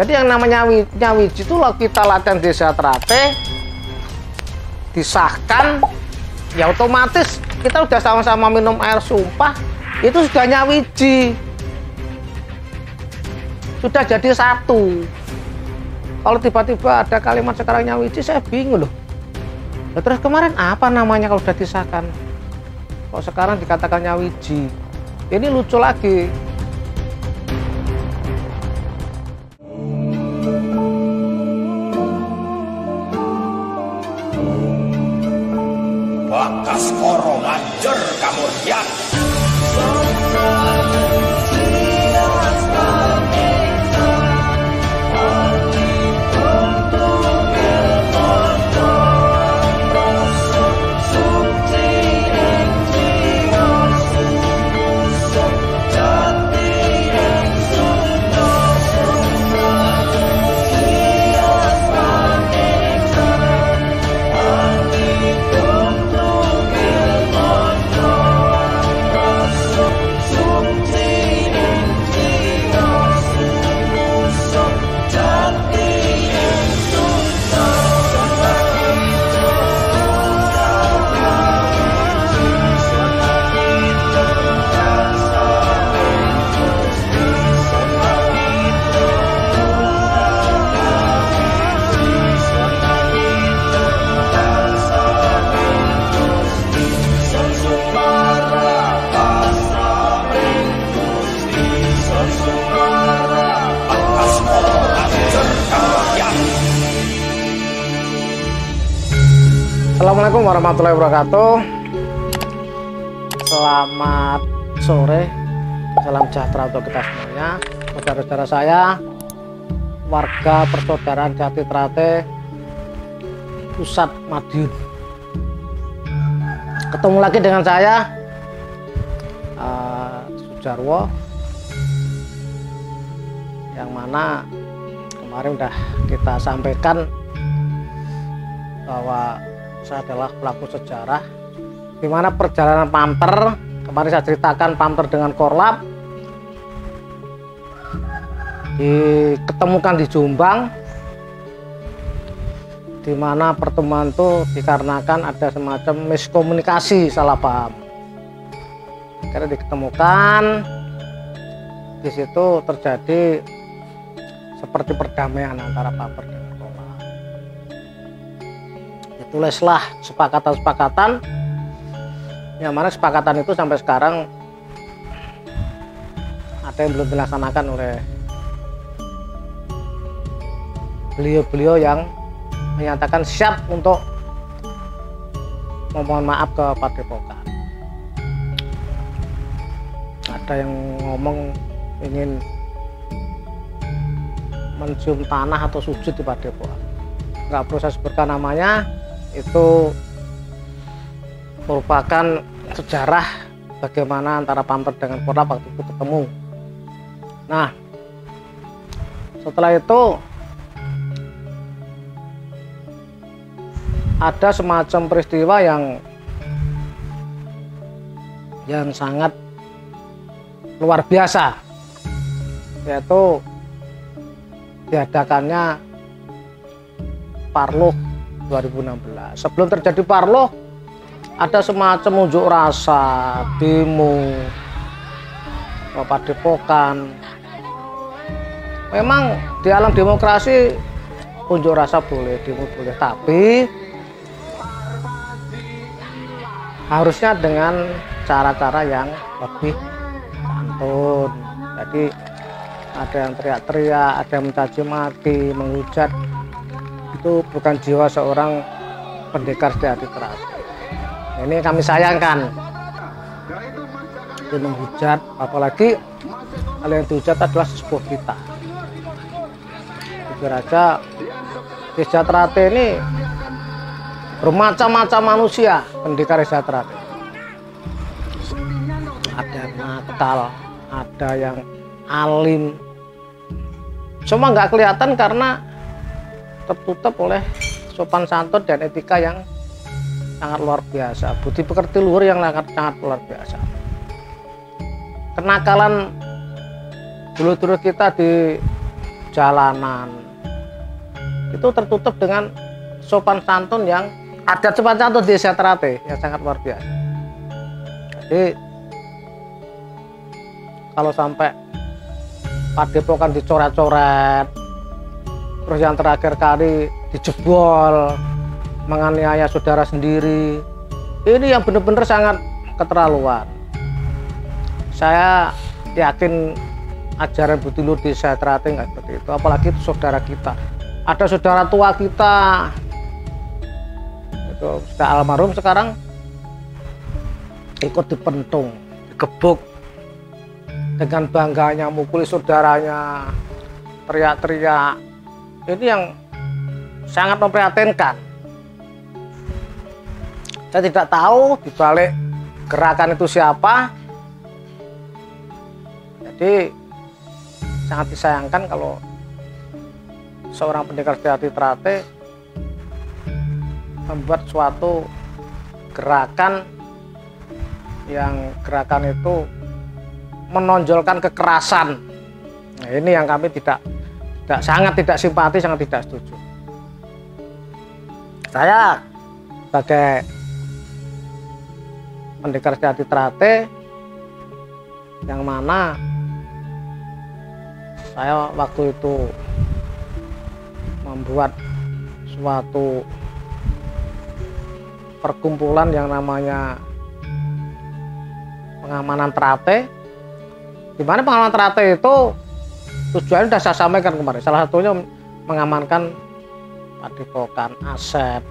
Jadi yang namanya Nyawiji itu kalau kita latihan desa Trate disahkan, ya otomatis kita udah sama-sama minum air sumpah, itu sudah Nyawiji, sudah jadi satu. Kalau tiba-tiba ada kalimat sekarang Nyawiji, saya bingung loh. Nah, terus kemarin apa namanya kalau sudah disahkan? Kok sekarang dikatakan Nyawiji? Ini lucu lagi. Baskoro Manjer Kamulyan. Assalamualaikum warahmatullahi wabarakatuh. Selamat sore, salam sejahtera untuk kita semuanya, saudara-saudara saya, warga persaudaraan Jati Trate, Pusat Madiun. Ketemu lagi dengan saya, Sujarwo, yang mana kemarin udah kita sampaikan bahwa saya adalah pelaku sejarah di mana perjalanan Pamter, kemarin saya ceritakan Pamter dengan Korlap diketemukan di Jombang, di mana pertemuan itu dikarenakan ada semacam miskomunikasi, salah paham. Karena diketemukan di situ terjadi seperti perdamaian antara Pamter dengan tulislah kesepakatan-kesepakatan, yang mana kesepakatan itu sampai sekarang ada yang belum dilaksanakan oleh beliau-beliau yang menyatakan siap untuk memohon maaf ke Padepokan. Ada yang ngomong ingin mencium tanah atau sujud di Padepokan. Nggak perlu saya sebutkan namanya, itu merupakan sejarah bagaimana antara Pamter dengan Korlap waktu itu ketemu. Nah, setelah itu ada semacam peristiwa yang sangat luar biasa, yaitu diadakannya Parloh 2016. Sebelum terjadi Parloh, ada semacam unjuk rasa, demo, Padepokan. Memang di alam demokrasi unjuk rasa boleh, demo boleh, tapi harusnya dengan cara-cara yang lebih santun. Jadi ada yang teriak-teriak, ada yang mencaci maki, menghujat. Itu bukan jiwa seorang pendekar Jati Trate. Ini kami sayangkan. Itu menghujat, apalagi hal yang dihujat adalah sesepuh kita. Jujur aja, di Jati Trate ini bermacam-macam manusia pendekar Jati Trate. Ada yang nakal, ada yang alim. Semua nggak kelihatan karena tertutup oleh sopan santun dan etika yang sangat luar biasa, budi pekerti luhur yang sangat luar biasa. Kenakalan dulu-dulu kita di jalanan itu tertutup dengan sopan santun yang adat sopan santun di Desa Trate yang sangat luar biasa. Jadi kalau sampai padepokan dicoret-coret, terus yang terakhir kali dijebol, menganiaya saudara sendiri, ini yang benar-benar sangat keterlaluan. Saya yakin ajaran Budi Luhur di Desa Trate nggak seperti itu, apalagi itu saudara kita. Ada saudara tua kita itu sudah almarhum, sekarang ikut dipentung, digebuk, dengan bangganya mukuli saudaranya, teriak-teriak. Ini yang sangat memprihatinkan. Saya tidak tahu dibalik gerakan itu siapa. Jadi sangat disayangkan kalau seorang pendekar sejati Trate membuat suatu gerakan yang gerakan itu menonjolkan kekerasan. Nah, ini yang kami sangat tidak simpati, sangat tidak setuju. Saya sebagai pendekar sejati Trate, yang mana saya waktu itu membuat suatu perkumpulan yang namanya pengamanan Trate, di mana pengamanan Trate itu tujuannya sudah saya sampaikan kemarin. Salah satunya mengamankan padepokan, aset,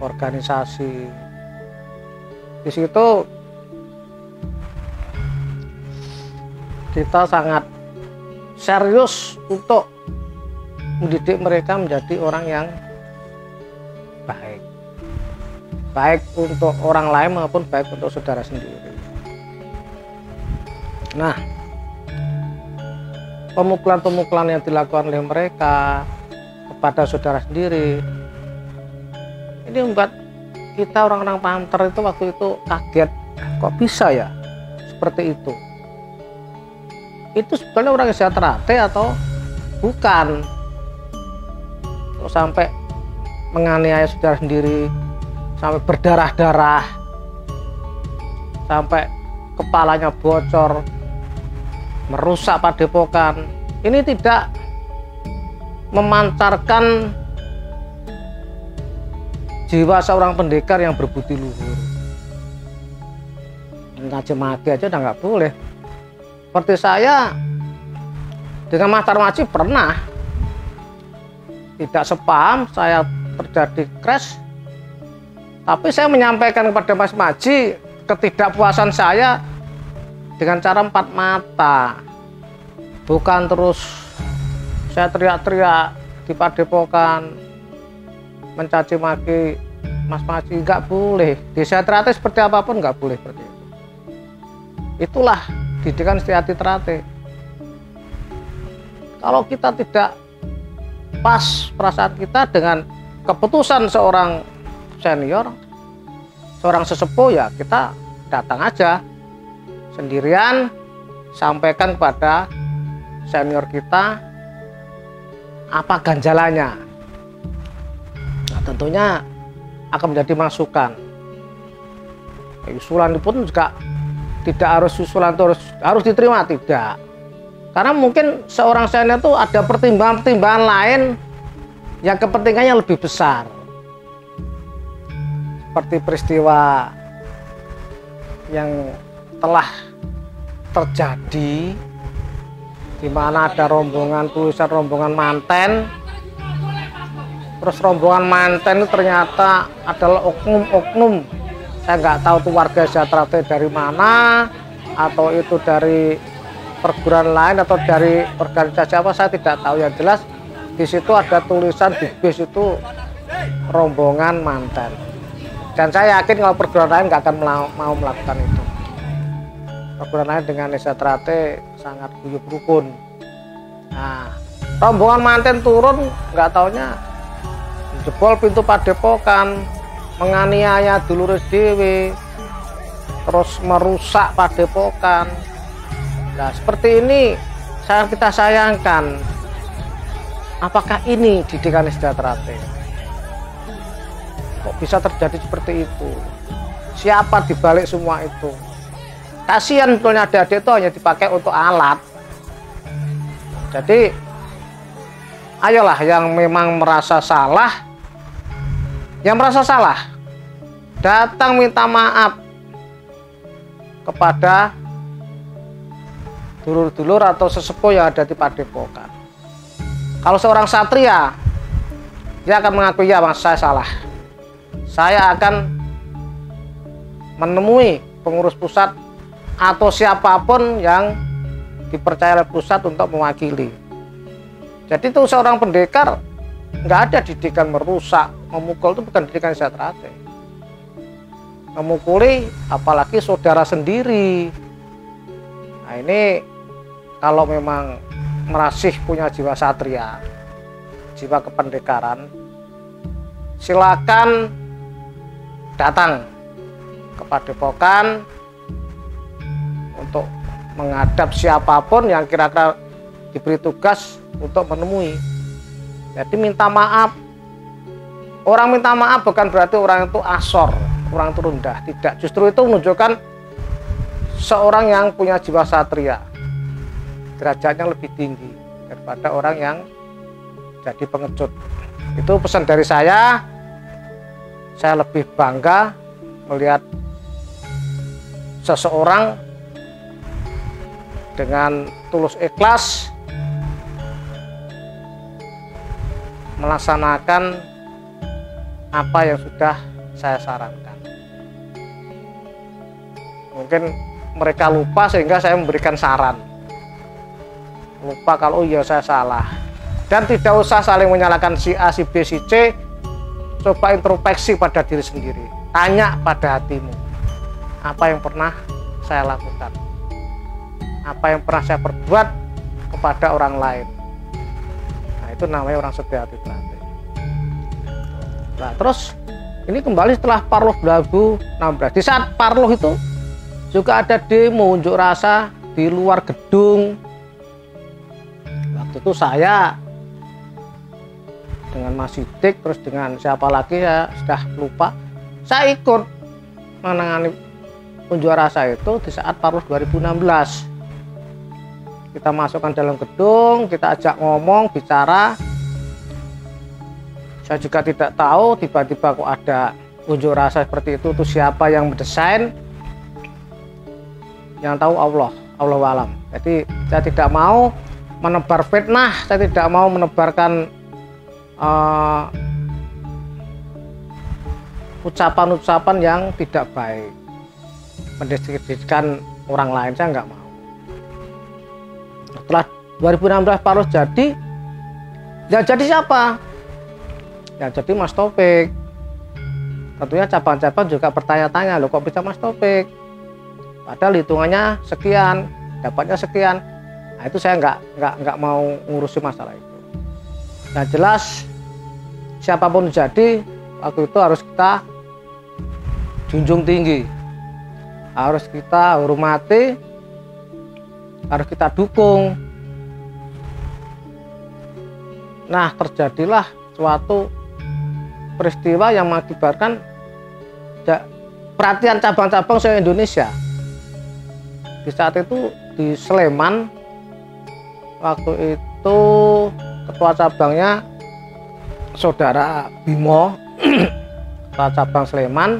organisasi. Di situ kita sangat serius untuk mendidik mereka menjadi orang yang baik, baik untuk orang lain maupun baik untuk saudara sendiri. Nah, pemukulan-pemukulan yang dilakukan oleh mereka kepada saudara sendiri, ini membuat kita orang-orang Panther itu waktu itu kaget, kok bisa ya seperti itu. Itu sebetulnya orang Desa Trate atau bukan? Kok sampai menganiaya saudara sendiri, sampai berdarah-darah, sampai kepalanya bocor, merusak padepokan. Ini tidak memancarkan jiwa seorang pendekar yang berbudi luhur. Ngaji maki aja udah nggak boleh. Seperti saya dengan Mas Tarmaji pernah tidak sepaham, saya terjadi crash, tapi saya menyampaikan kepada Mas Maji ketidakpuasan saya dengan cara empat mata, bukan terus saya teriak-teriak di padepokan mencaci maki Mas Maji. Nggak boleh. Di Desa Trate seperti apapun nggak boleh seperti itu. Itulah didikan sejati Trate. Kalau kita tidak pas perasaan kita dengan keputusan seorang senior, seorang sesepuh, ya kita datang aja sendirian, sampaikan kepada senior kita apa ganjalannya. Nah, tentunya akan menjadi masukan. Usulan pun juga tidak harus usulan itu harus diterima, tidak. Karena mungkin seorang senior itu ada pertimbangan-pertimbangan lain yang kepentingannya lebih besar. Seperti peristiwa yang telah terjadi, di mana ada rombongan, tulisan rombongan manten. Terus rombongan manten itu ternyata adalah oknum-oknum. Saya nggak tahu itu warga Desa Trate dari mana, atau itu dari perguruan lain atau dari organisasi apa, saya tidak tahu. Yang jelas di situ ada tulisan di bis itu rombongan manten, dan saya yakin kalau perguruan lain nggak akan mau melakukan itu. Perguruan lain dengan Desa Trate sangat guyup rukun. Nah, rombongan manten turun, nggak taunya jebol pintu padepokan, menganiaya dulur dewe, terus merusak padepokan. Nah, seperti ini sangat kita sayangkan. apakah ini didikan Sidratarate? Kok bisa terjadi seperti itu? Siapa dibalik semua itu? Kasihan sebetulnya adik-adik itu hanya dipakai untuk alat. Jadi ayolah yang memang merasa salah, datang minta maaf kepada dulur-dulur atau sesepuh yang ada di Padepokan. Kalau seorang satria, dia akan mengakui, ya Mas, saya salah. Saya akan menemui pengurus pusat atau siapapun yang dipercaya oleh pusat untuk mewakili. Jadi itu seorang pendekar nggak ada didikan merusak, memukul itu bukan didikan Sidratarate. Memukuli apalagi saudara sendiri. Nah ini kalau memang masih punya jiwa satria, jiwa kependekaran, silakan datang ke Padepokan untuk menghadap siapapun yang kira-kira diberi tugas untuk menemui. Jadi minta maaf. Orang minta maaf bukan berarti orang itu asor, orang itu rendah. Tidak, justru itu menunjukkan seorang yang punya jiwa satria, derajatnya lebih tinggi daripada orang yang jadi pengecut. Itu pesan dari saya. Saya lebih bangga melihat seseorang dengan tulus ikhlas melaksanakan apa yang sudah saya sarankan. Mungkin mereka lupa sehingga saya memberikan saran. Lupa kalau iya saya salah. Dan tidak usah saling menyalahkan si A, si B, si C. Coba introspeksi pada diri sendiri. Tanya pada hatimu. Apa yang pernah saya lakukan? Apa yang pernah saya perbuat kepada orang lain? Nah, itu namanya orang setia hati berarti. Nah, terus ini kembali setelah Parloh 2016. Di saat Parloh itu juga ada demo unjuk rasa di luar gedung. Waktu itu saya dengan Mas Sidik, terus dengan siapa lagi ya sudah lupa, saya ikut menangani unjuk rasa itu di saat Parloh 2016. Kita masukkan dalam gedung, kita ajak ngomong, bicara. Saya juga tidak tahu tiba-tiba kok ada unjuk rasa seperti itu siapa yang mendesain. Yang tahu Allah alam. Jadi saya tidak mau menebar fitnah, saya tidak mau menebarkan ucapan-ucapan yang tidak baik, mendiskreditkan orang lain, saya nggak mau. Setelah 2016 Parloh jadi, ya jadi siapa? Ya jadi Mas Taufik. Tentunya cabang-cabang juga bertanya-tanya, loh kok bisa Mas Taufik? Padahal hitungannya sekian, dapatnya sekian. Nah itu saya nggak mau ngurusi masalah itu. Nah jelas siapapun jadi waktu itu harus kita junjung tinggi, harus kita hormati, harus kita dukung. Nah terjadilah suatu peristiwa yang mengakibatkan perhatian cabang-cabang se-Indonesia. Di saat itu di Sleman, waktu itu ketua cabangnya saudara Bimo, ketua cabang Sleman,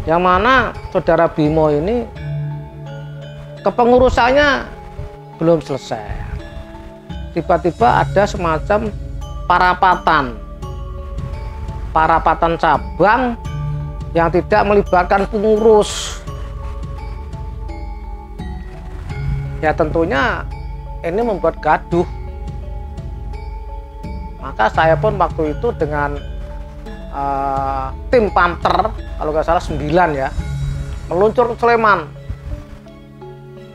yang mana saudara Bimo ini kepengurusannya belum selesai. Tiba-tiba ada semacam parapatan cabang yang tidak melibatkan pengurus. Ya tentunya ini membuat gaduh. Maka saya pun waktu itu dengan tim Pamter, kalau nggak salah 9 ya, meluncur ke Sleman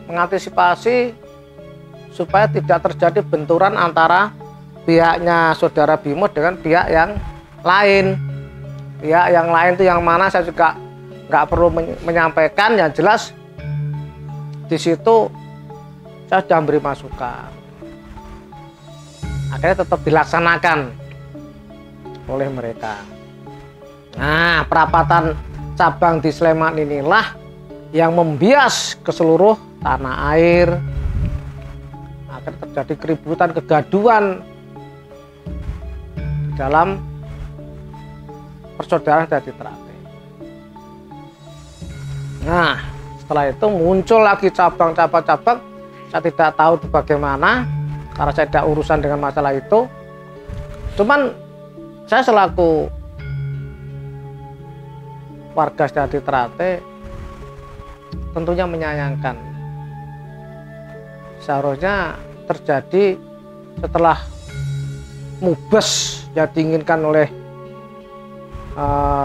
mengantisipasi supaya tidak terjadi benturan antara pihaknya saudara Bimo dengan pihak yang lain. Pihak yang lain itu yang mana saya juga nggak perlu menyampaikan, yang jelas di situ saya sudah beri masukan. akhirnya tetap dilaksanakan oleh mereka. Nah, perapatan cabang di Sleman inilah yang membias ke seluruh tanah air. Akan terjadi keributan, kegaduhan dalam persaudaraan Dadi Trate. Nah, setelah itu muncul lagi cabang-cabang. Saya tidak tahu itu bagaimana, karena saya tidak urusan dengan masalah itu. Cuman saya selaku warga Dadi Trate tentunya menyayangkan. Seharusnya terjadi setelah mubes yang diinginkan oleh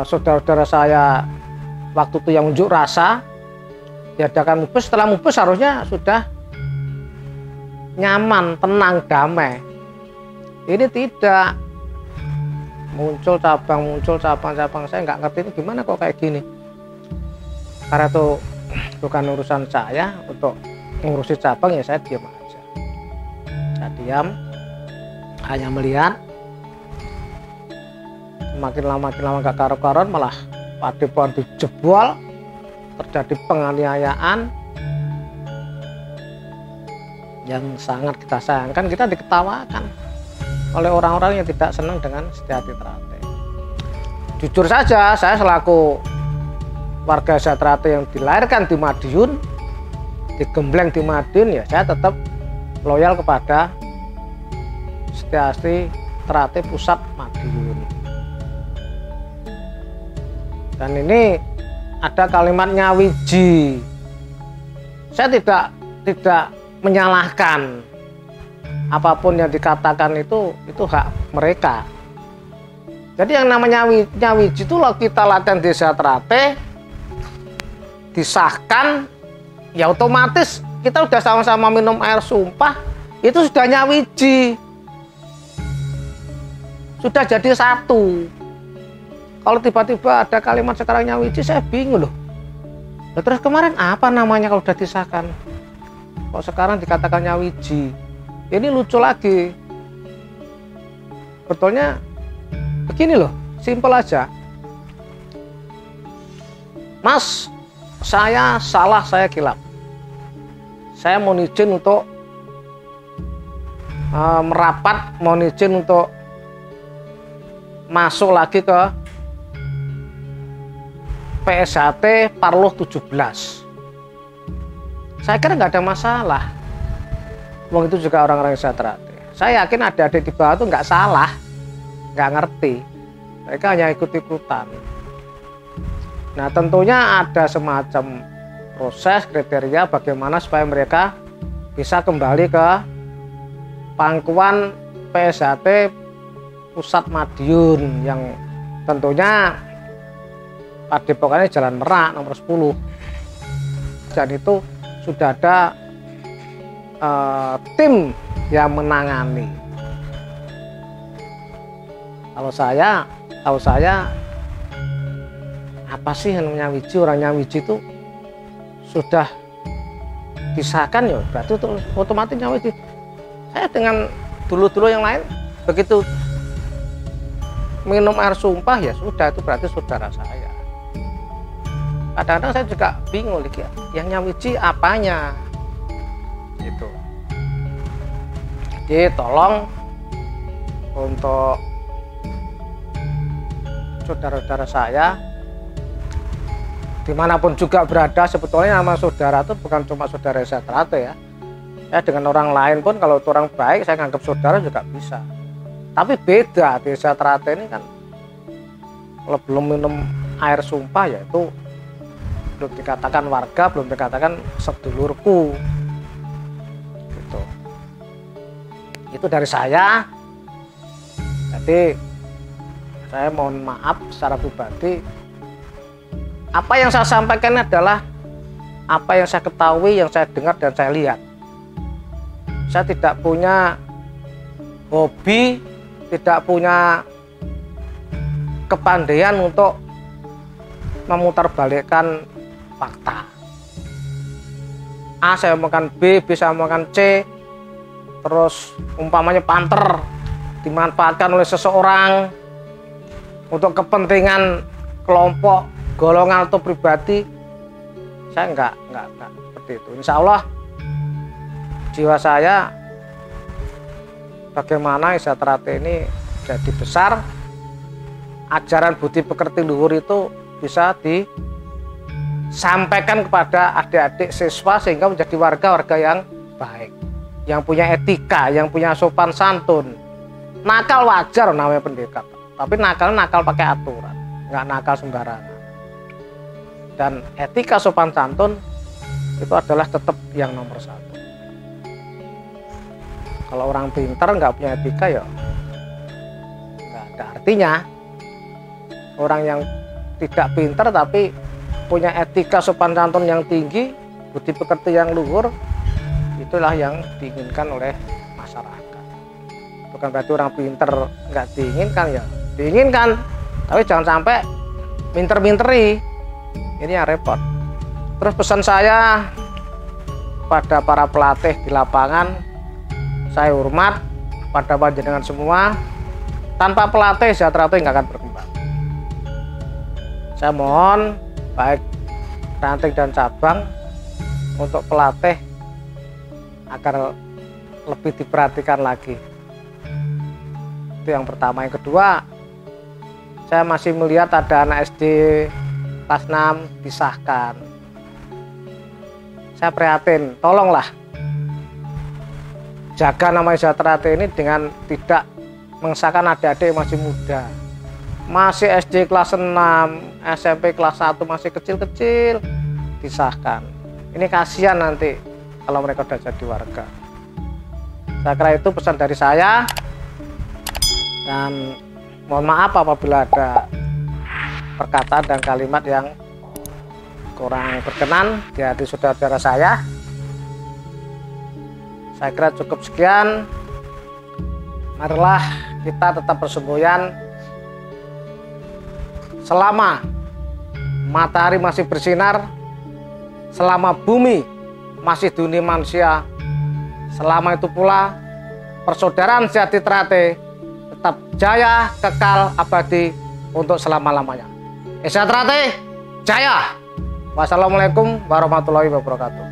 saudara-saudara saya waktu itu yang unjuk rasa, diadakan mubes. Setelah mubes harusnya sudah nyaman, tenang, damai. Ini tidak, muncul cabang, saya nggak ngerti ini gimana kok kayak gini. Karena itu bukan urusan saya untuk ngurusi cabang, ya saya diam aja. Saya diam, hanya melihat. Makin lama gak karu-karuan, malah padepokan dijebol, terjadi penganiayaan yang sangat kita sayangkan. Kita diketawakan oleh orang-orang yang tidak senang dengan Dadi Trate. Jujur saja, saya selaku warga Dadi Trate yang dilahirkan di Madiun, digembleng di Madiun, ya saya tetap loyal kepada Setiasti Trate Pusat Madiun. Dan ini ada kalimat nyawiji. Saya tidak menyalahkan, apapun yang dikatakan itu hak mereka. Jadi yang namanya nyawiji itu, kalau kita latihan Desa Trate disahkan, ya otomatis kita udah sama-sama minum air sumpah, itu sudah nyawiji, sudah jadi satu. Kalau tiba-tiba ada kalimat sekarang nyawiji, saya bingung loh. Nah, terus kemarin apa namanya kalau sudah disahkan? Kok sekarang dikatakan nyawiji? Ini lucu lagi. Betulnya begini loh, simpel aja. Mas, saya salah, saya kilap. Saya mau izin untuk merapat, mau izin untuk masuk lagi ke PSHT Parloh 17. Saya kira nggak ada masalah. Wong itu juga orang-orang Desa Trate. Saya yakin adik-adik di bawah itu nggak salah, nggak ngerti. Mereka hanya ikut-ikutan. Nah, tentunya ada semacam proses, kriteria bagaimana supaya mereka bisa kembali ke pangkuan PSHT Pusat Madiun, yang tentunya padepokannya Jalan Merak nomor 10. Dan itu sudah ada tim yang menangani. Kalau saya apa sih yang nyawiji? Orang nyawiji itu sudah disahkan, ya berarti itu otomatis nyawiji. Saya dengan dulu-dulu yang lain, begitu minum air sumpah, ya sudah, itu berarti saudara saya. Kadang-kadang saya juga bingung, yang nyawiji apanya gitu. Jadi tolong untuk saudara-saudara saya dimanapun juga berada, sebetulnya nama saudara itu bukan cuma saudara Desa Trate ya. Ya, dengan orang lain pun kalau itu orang baik, saya anggap saudara juga bisa. Tapi beda, Desa Trate ini kan kalau belum minum air sumpah, ya itu belum dikatakan warga, belum dikatakan sedulurku gitu. Itu dari saya. Jadi saya mohon maaf secara pribadi. Apa yang saya sampaikan adalah apa yang saya ketahui, yang saya dengar dan saya lihat. Saya tidak punya hobi, tidak punya kepandaian untuk memutarbalikkan fakta. A saya omongkan B, B saya omongkan C, terus umpamanya panter dimanfaatkan oleh seseorang untuk kepentingan kelompok, golongan atau pribadi, saya enggak seperti itu. Insya Allah jiwa saya bagaimana Isha Trate ini jadi besar, ajaran budi pekerti luhur itu bisa disampaikan kepada adik-adik siswa sehingga menjadi warga-warga yang baik, yang punya etika, yang punya sopan santun. Nakal wajar namanya pendidikan, tapi nakal pakai aturan, nggak nakal sembarangan. Dan etika sopan santun itu adalah tetap yang nomor satu. Kalau orang pintar nggak punya etika ya nggak ada artinya. Orang yang tidak pintar tapi punya etika sopan santun yang tinggi, budi pekerti yang luhur, itulah yang diinginkan oleh masyarakat. Bukan berarti orang pintar nggak diinginkan, ya diinginkan, tapi jangan sampai minter-minteri, ini yang repot. Terus pesan saya pada para pelatih di lapangan, saya hormat pada panjenengan semua. Tanpa pelatih Isha Trate nggak akan berkembang. Saya mohon baik ranting dan cabang untuk pelatih agar lebih diperhatikan lagi. Itu yang pertama. Yang kedua, saya masih melihat ada anak SD kelas 6 disahkan. Saya prihatin, tolonglah jaga nama Isha Trate ini dengan tidak mengesahkan adik-adik yang masih muda, masih SD kelas 6, SMP kelas 1 masih kecil-kecil disahkan. Ini kasihan nanti kalau mereka sudah jadi warga. Saya kira itu pesan dari saya, dan mohon maaf apabila ada perkataan dan kalimat yang kurang berkenan di hati saudara-saudara saya. Saya kira cukup sekian. Marilah kita tetap bersemboyan selama matahari masih bersinar, selama bumi masih dihuni manusia, selama itu pula persaudaraan sejati Trate tetap jaya, kekal, abadi untuk selama-lamanya. Isha Trate jaya. Wassalamualaikum warahmatullahi wabarakatuh.